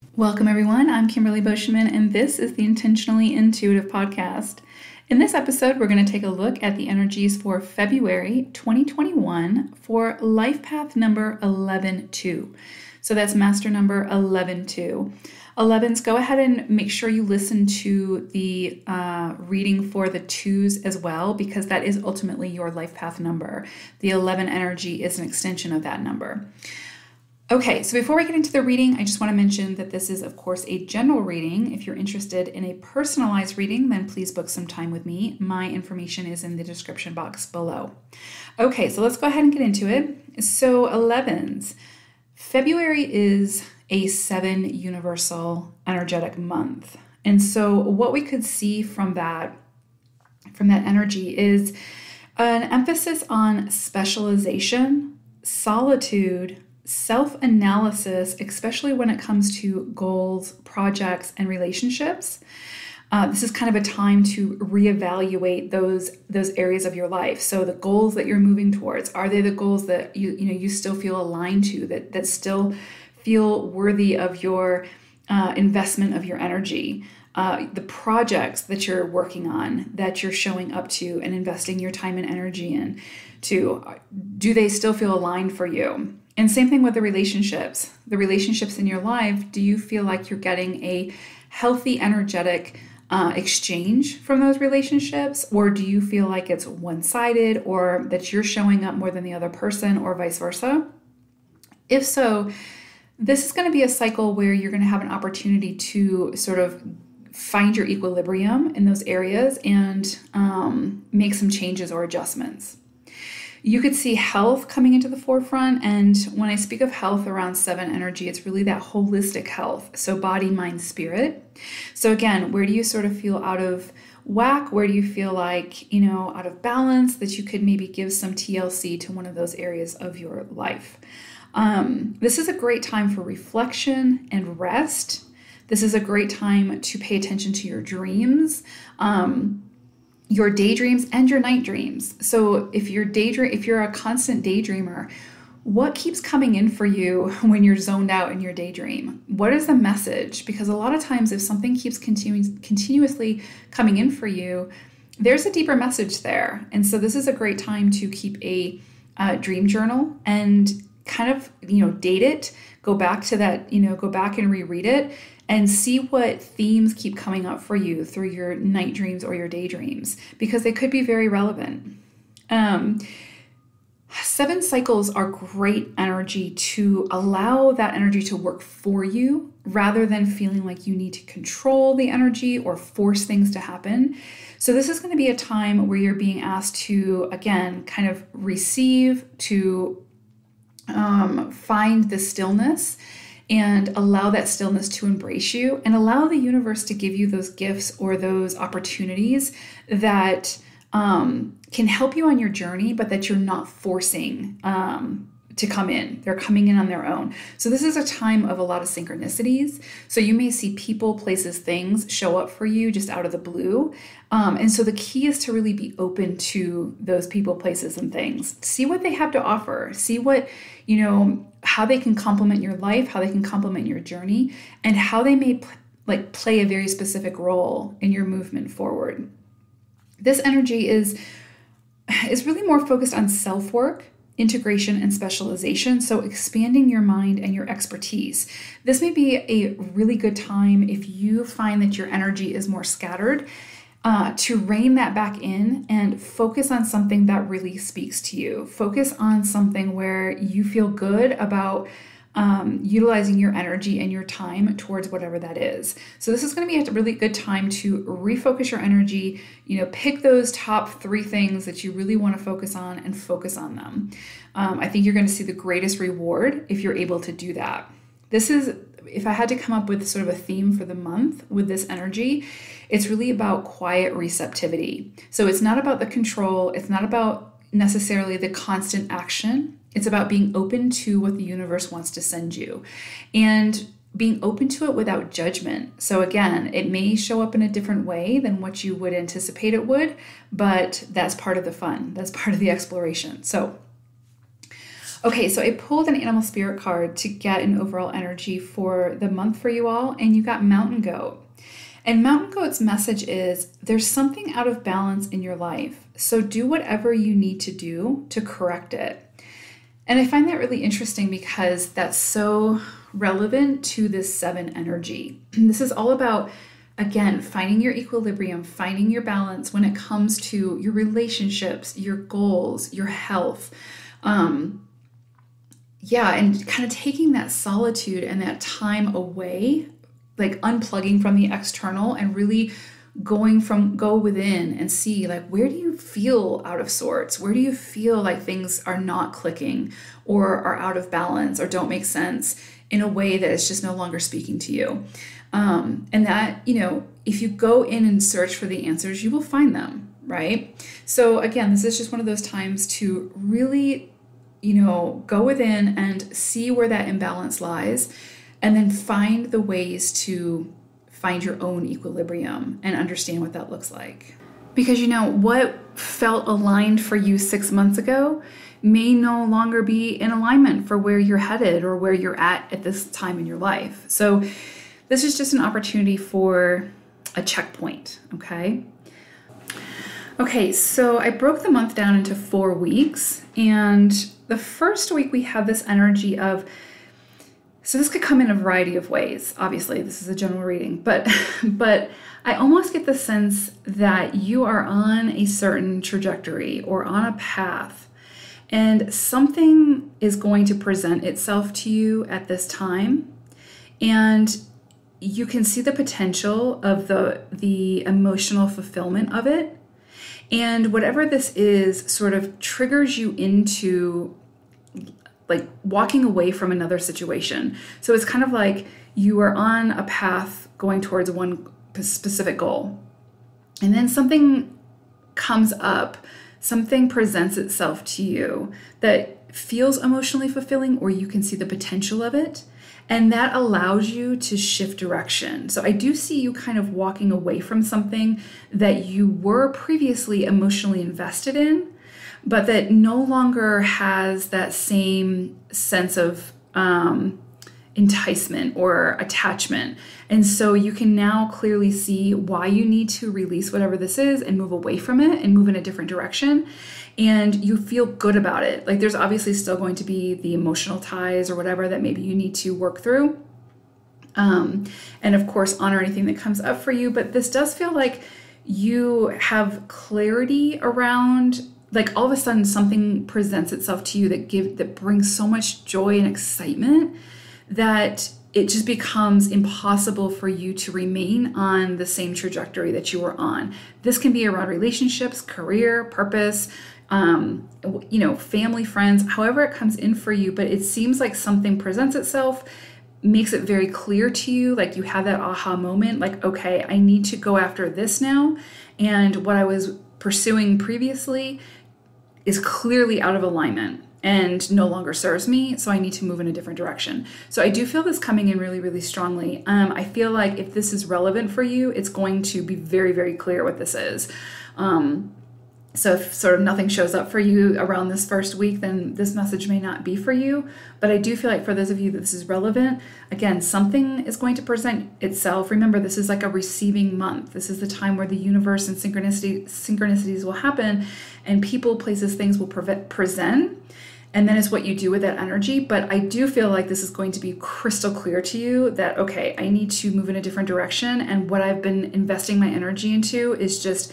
Welcome, everyone. I'm Kimberly Boschman, and this is the Intentionally Intuitive podcast. In this episode, we're going to take a look at the energies for February 2021 for life path number 11-2. So that's master number 11-2. 11s, go ahead and make sure you listen to the reading for the 2s as well, because that is ultimately your life path number. The 11 energy is an extension of that number. Okay, so before we get into the reading, I just want to mention that this is, of course, a general reading. If you're interested in a personalized reading, then please book some time with me. My information is in the description box below. Okay, so let's go ahead and get into it. So 11s. February is a 7 universal energetic month. And so what we could see from that energy is an emphasis on specialization, solitude, self-analysis, especially when it comes to goals, projects, and relationships. This is kind of a time to reevaluate those areas of your life. So the goals that you're moving towards, are they the goals that you still feel aligned to, that still feel worthy of your investment of your energy? The projects that you're working on, that you're showing up to and investing your time and energy in, do they still feel aligned for you? And same thing with the relationships. The relationships in your life, do you feel like you're getting a healthy, energetic exchange from those relationships? Or do you feel like it's one-sided, or that you're showing up more than the other person, or vice versa? If so, this is going to be a cycle where you're going to have an opportunity to sort of find your equilibrium in those areas and make some changes or adjustments. You could see health coming into the forefront. And when I speak of health around 7 energy, it's really that holistic health. So body, mind, spirit. So again, where do you sort of feel out of whack? Where do you feel like, out of balance, that you could maybe give some TLC to one of those areas of your life? This is a great time for reflection and rest. This is a great time to pay attention to your dreams. Your daydreams and your night dreams. So if you're a constant daydreamer, what keeps coming in for you when you're zoned out in your daydream? What is the message? Because a lot of times if something keeps continuously coming in for you, there's a deeper message there. And so this is a great time to keep a dream journal and kind of, date it, go back to that, go back and reread it and see what themes keep coming up for you through your night dreams or your daydreams, because they could be very relevant. 7 cycles are great energy to allow that energy to work for you rather than feeling like you need to control the energy or force things to happen. So this is going to be a time where you're being asked to, again, kind of receive, to find the stillness and allow that stillness to embrace you, and allow the universe to give you those gifts or those opportunities that can help you on your journey, but that you're not forcing to come in. They're coming in on their own. So this is a time of a lot of synchronicities. So you may see people, places, things show up for you just out of the blue. And so the key is to really be open to those people, places, and things. See what they have to offer. See what, how they can complement your life, how they can complement your journey, and how they may play a very specific role in your movement forward. This energy is really more focused on self-work, integration, and specialization. So expanding your mind and your expertise. This may be a really good time if you find that your energy is more scattered, to rein that back in and focus on something that really speaks to you. Focus on something where you feel good about utilizing your energy and your time towards whatever that is. So this is going to be a really good time to refocus your energy, pick those top 3 things that you really want to focus on and focus on them. I think you're going to see the greatest reward if you're able to do that. This is, if I had to come up with sort of a theme for the month with this energy, it's really about quiet receptivity. So it's not about the control. It's not about necessarily the constant action. It's about being open to what the universe wants to send you and being open to it without judgment. So again, it may show up in a different way than what you would anticipate it would, but that's part of the fun. That's part of the exploration. So Okay, so I pulled an animal spirit card to get an overall energy for the month for you all, and you got Mountain Goat. And Mountain Goat's message is there's something out of balance in your life, so do whatever you need to do to correct it. And I find that really interesting because that's so relevant to this 7 energy. This is all about, again, finding your equilibrium, finding your balance when it comes to your relationships, your goals, your health. And kind of taking that solitude and that time away, like unplugging from the external and really go within and see, like, where do you feel out of sorts? Where do you feel like things are not clicking or are out of balance or don't make sense in a way that is just no longer speaking to you? And that, if you go in and search for the answers, you will find them, right? So again, this is just one of those times to really go within and see where that imbalance lies, and then find the ways to find your own equilibrium and understand what that looks like. Because what felt aligned for you 6 months ago may no longer be in alignment for where you're headed or where you're at this time in your life. So this is just an opportunity for a checkpoint, okay? Okay, so I broke the month down into 4 weeks, and the first week we have this energy of, so this could come in a variety of ways. Obviously, this is a general reading, but I almost get the sense that you are on a certain trajectory or on a path, and something is going to present itself to you at this time, and you can see the potential of the emotional fulfillment of it. And whatever this is sort of triggers you into like walking away from another situation. So it's kind of like you are on a path going towards one specific goal. And then something comes up, something presents itself to you that feels emotionally fulfilling, or you can see the potential of it. And that allows you to shift direction. So I do see you kind of walking away from something that you were previously emotionally invested in, but that no longer has that same sense of enticement or attachment. And so you can now clearly see why you need to release whatever this is and move away from it and move in a different direction. And you feel good about it. Like there's obviously still going to be the emotional ties or whatever that maybe you need to work through. And of course, honor anything that comes up for you. But this does feel like you have clarity around, like all of a sudden something presents itself to you that brings so much joy and excitement that it just becomes impossible for you to remain on the same trajectory that you were on. This can be around relationships, career, purpose, family, friends, however it comes in for you. But it seems like something presents itself, makes it very clear to you, like you have that aha moment, like, okay, I need to go after this now. And what I was pursuing previously is clearly out of alignment and no longer serves me, so I need to move in a different direction. So I do feel this coming in really, really strongly. I feel like if this is relevant for you, it's going to be very, very clear what this is. So if sort of nothing shows up for you around this first week, then this message may not be for you. But I do feel like for those of you that this is relevant, again, something is going to present itself. Remember, this is like a receiving month. This is the time where the universe and synchronicities will happen, and people, places, things will present. And then it's what you do with that energy. But I do feel like this is going to be crystal clear to you that, okay, I need to move in a different direction. And what I've been investing my energy into is just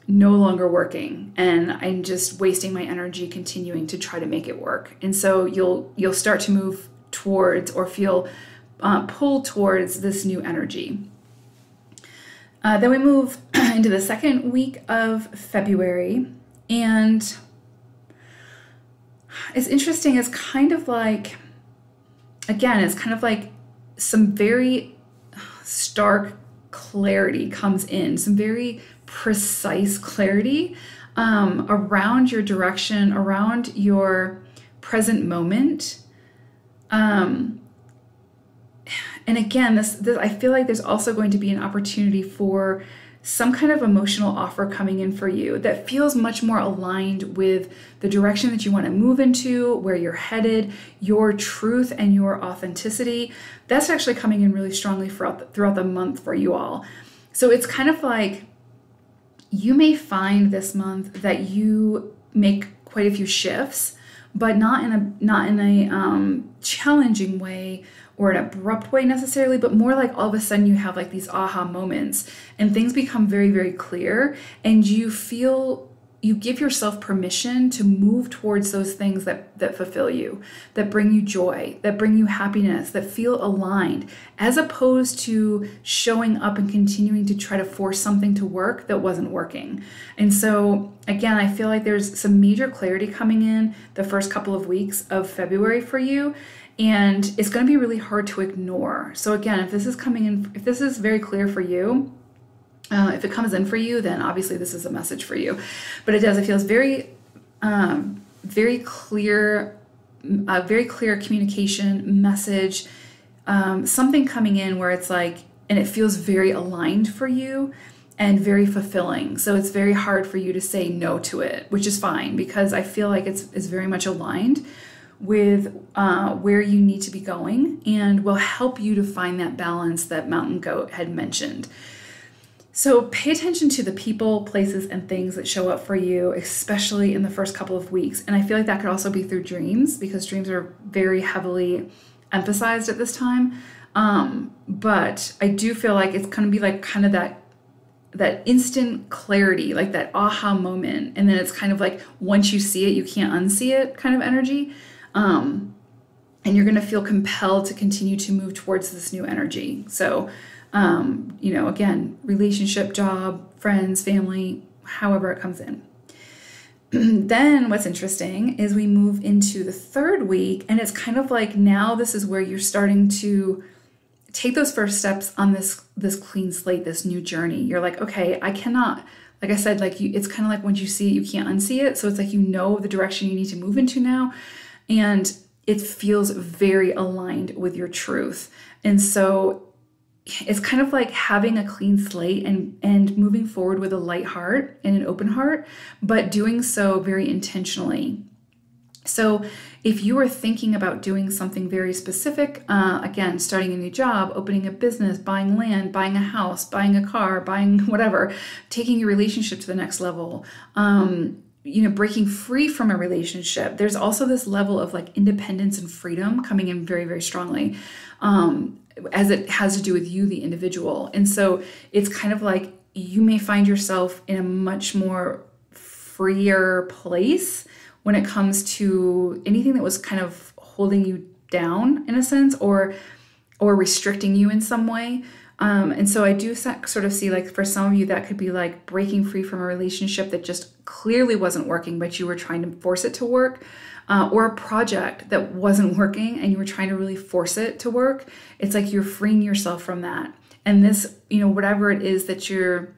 no longer working. And I'm just wasting my energy continuing to try to make it work. And so you'll start to move towards or feel pulled towards this new energy. Then we move into the second week of February. And it's interesting. It's kind of like, again, it's kind of like some very stark clarity comes in, some very precise clarity around your direction, around your present moment. And again, this I feel like there's also going to be an opportunity for some kind of emotional offer coming in for you that feels much more aligned with the direction that you want to move into, where you're headed, your truth and your authenticity. That's actually coming in really strongly throughout the month for you all. So it's kind of like you may find this month that you make quite a few shifts, but not in a challenging way or an abrupt way necessarily, but more like all of a sudden you have like these aha moments and things become very, very clear, and you give yourself permission to move towards those things that fulfill you, that bring you joy, that bring you happiness, that feel aligned, as opposed to showing up and continuing to try to force something to work that wasn't working. And so again, I feel like there's some major clarity coming in the first couple of weeks of February for you. And it's going to be really hard to ignore. So again, if this is very clear for you, if it comes in for you, then obviously this is a message for you. But it feels very, very clear, very clear communication message, something coming in where it's like, and it feels very aligned for you and very fulfilling. So it's very hard for you to say no to it, which is fine, because I feel like it's very much aligned with where you need to be going, and will help you to find that balance that Mountain Goat had mentioned. So pay attention to the people, places, and things that show up for you, especially in the first couple of weeks. And I feel like that could also be through dreams, because dreams are very heavily emphasized at this time. But I do feel like it's going to be like kind of that instant clarity, like that aha moment. And then it's kind of like once you see it, you can't unsee it kind of energy. And you're going to feel compelled to continue to move towards this new energy. So, again, relationship, job, friends, family, however it comes in. Then what's interesting is we move into the third week, and it's kind of like now this is where you're starting to take those first steps on this clean slate, this new journey. You're like, okay, I cannot, like I said, it's kind of like once you see it, you can't unsee it. So it's like, the direction you need to move into now. And it feels very aligned with your truth. And so it's kind of like having a clean slate and moving forward with a light heart and an open heart, but doing so very intentionally. So if you are thinking about doing something very specific, again, starting a new job, opening a business, buying land, buying a house, buying a car, buying whatever, taking your relationship to the next level, breaking free from a relationship, there's also this level of like independence and freedom coming in very, very strongly, as it has to do with you, the individual. And so it's kind of like you may find yourself in a much more freer place when it comes to anything that was kind of holding you down in a sense, or restricting you in some way. And so I do sort of see, like, for some of you, that could be like breaking free from a relationship that just clearly wasn't working, but you were trying to force it to work, or a project that wasn't working and you were trying to really force it to work. It's like you're freeing yourself from that. And this, whatever it is that you're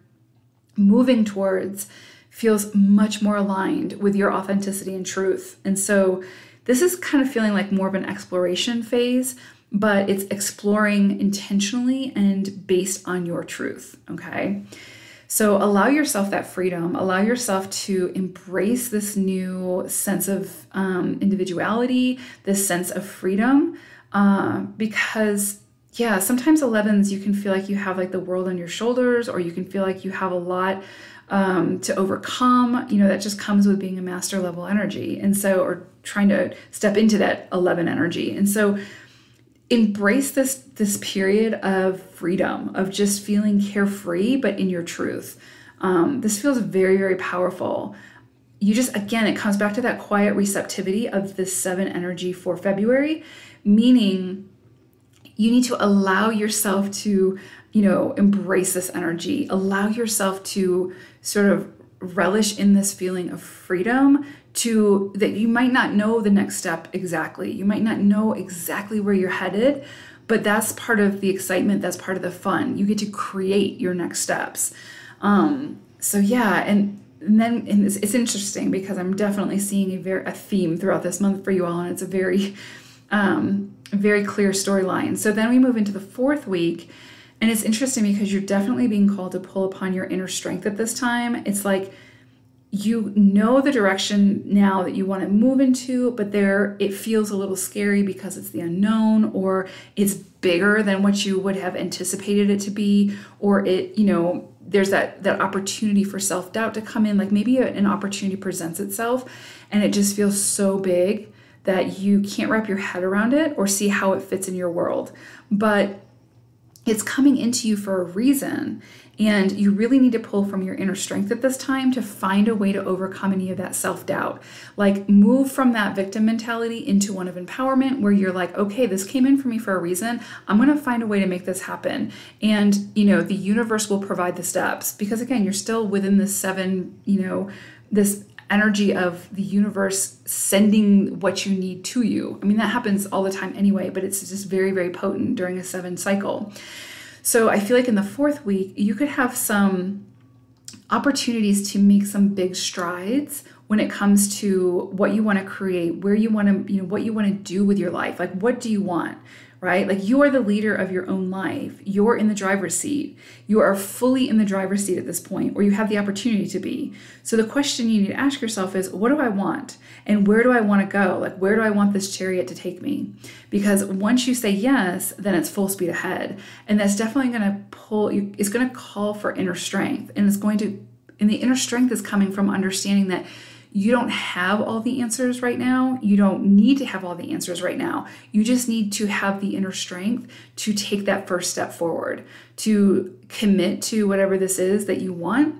moving towards feels much more aligned with your authenticity and truth. And so this is kind of feeling like more of an exploration phase, but it's exploring intentionally and based on your truth, okay? So allow yourself that freedom, allow yourself to embrace this new sense of individuality, this sense of freedom, because sometimes 11s, you can feel like you have like the world on your shoulders, or you can feel like you have a lot to overcome, that just comes with being a master level energy. And so, or trying to step into that 11 energy. And so embrace this period of freedom, of just feeling carefree, but in your truth. This feels very, very powerful. Again, it comes back to that quiet receptivity of this 7 energy for February, meaning you need to allow yourself to, embrace this energy, allow yourself to sort of relish in this feeling of freedom, that you might not know the next step exactly. You might not know exactly where you're headed, but that's part of the excitement. That's part of the fun. You get to create your next steps. And then it's interesting because I'm definitely seeing a theme throughout this month for you all, and it's a very, very clear storyline. So then we move into the 4th week, And it's interesting because you're definitely being called to pull upon your inner strength at this time. It's like you know the direction now that you want to move into, but it feels a little scary because it's the unknown, or it's bigger than what you would have anticipated it to be, or there's that opportunity for self-doubt to come in. Like maybe an opportunity presents itself and it just feels so big that you can't wrap your head around it or see how it fits in your world. But it's coming into you for a reason. And you really need to pull from your inner strength at this time to find a way to overcome any of that self-doubt. Like move from that victim mentality into one of empowerment, where you're like, okay, this came in for me for a reason. I'm going to find a way to make this happen. And, the universe will provide the steps, because again, you're still within this this energy of the universe sending what you need to you. I mean, that happens all the time anyway, but it's just very, very potent during a 7 cycle. So I feel like in the 4th week, you could have some opportunities to make some big strides when it comes to what you want to create, where you want to, what you want to do with your life. Like, what do you want, right? Like, you are the leader of your own life. You're in the driver's seat. You are fully in the driver's seat at this point, or you have the opportunity to be. So the question you need to ask yourself is, what do I want? And where do I want to go? Like, where do I want this chariot to take me? Because once you say yes, then it's full speed ahead. And that's definitely going to pull you, it's going to call for inner strength. And the inner strength is coming from understanding that you don't have all the answers right now. You don't need to have all the answers right now. You just need to have the inner strength to take that first step forward, to commit to whatever this is that you want.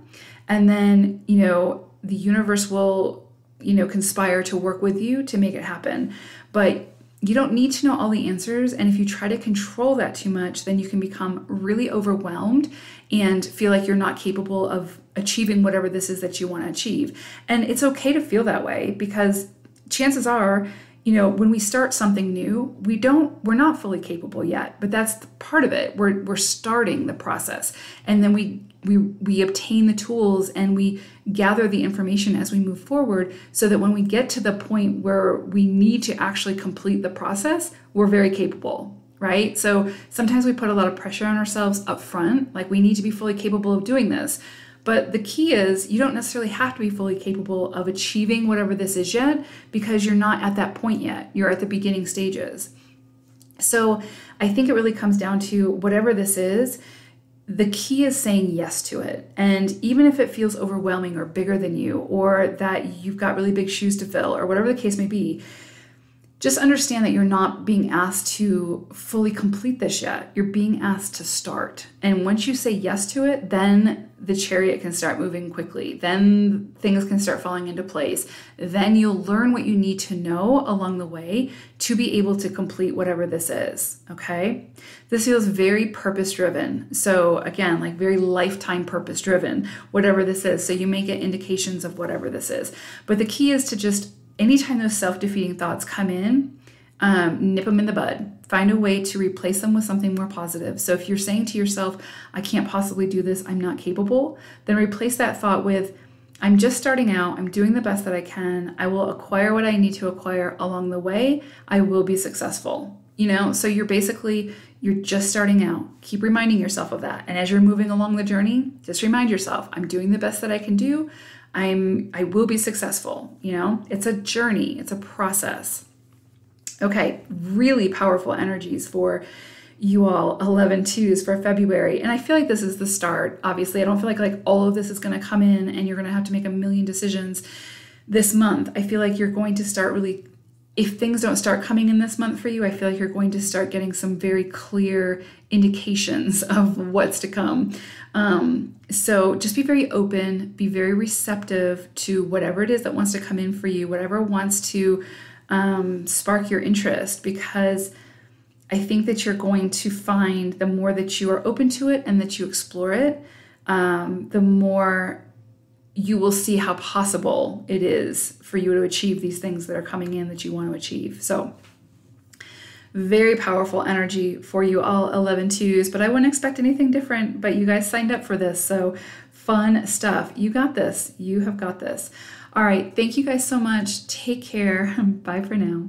And then, the universe will, conspire to work with you to make it happen. But you don't need to know all the answers. And if you try to control that too much, then you can become really overwhelmed and feel like you're not capable of achieving whatever this is that you want to achieve. And it's okay to feel that way, because chances are, when we start something new, we're not fully capable yet, but that's part of it. We're starting the process. And then we obtain the tools and we gather the information as we move forward, so that when we get to the point where we need to actually complete the process, we're very capable, right? So sometimes we put a lot of pressure on ourselves up front, like we need to be fully capable of doing this. But the key is, you don't necessarily have to be fully capable of achieving whatever this is yet, because you're not at that point yet. You're at the beginning stages. So I think it really comes down to whatever this is, the key is saying yes to it. And even if it feels overwhelming or bigger than you, or that you've got really big shoes to fill, or whatever the case may be, just understand that you're not being asked to fully complete this yet. You're being asked to start. And once you say yes to it, then the chariot can start moving quickly. Then things can start falling into place. Then you'll learn what you need to know along the way to be able to complete whatever this is, okay? This feels very purpose-driven. So again, like very lifetime purpose-driven, whatever this is. So you may get indications of whatever this is. But the key is to just, anytime those self-defeating thoughts come in, nip them in the bud. Find a way to replace them with something more positive. So if you're saying to yourself, I can't possibly do this, I'm not capable, then replace that thought with, I'm just starting out, I'm doing the best that I can, I will acquire what I need to acquire along the way, I will be successful. So you're just starting out. Keep reminding yourself of that. And as you're moving along the journey, just remind yourself, I'm doing the best that I can do. I will be successful. It's a journey, it's a process. Okay, really powerful energies for you all, 11-2s for February. And I feel like this is the start. Obviously, I don't feel like all of this is going to come in and you're going to have to make a million decisions this month. I feel like you're going to start really, if things don't start coming in this month for you, I feel like you're going to start getting some very clear indications of what's to come. So just be very open, be very receptive to whatever it is that wants to come in for you, whatever wants to spark your interest, because I think that you're going to find the more that you are open to it and that you explore it, the more you will see how possible it is for you to achieve these things that are coming in that you want to achieve. So very powerful energy for you all 11-2s, but I wouldn't expect anything different, but you guys signed up for this. So fun stuff. You got this. You have got this. All right. Thank you guys so much. Take care. Bye for now.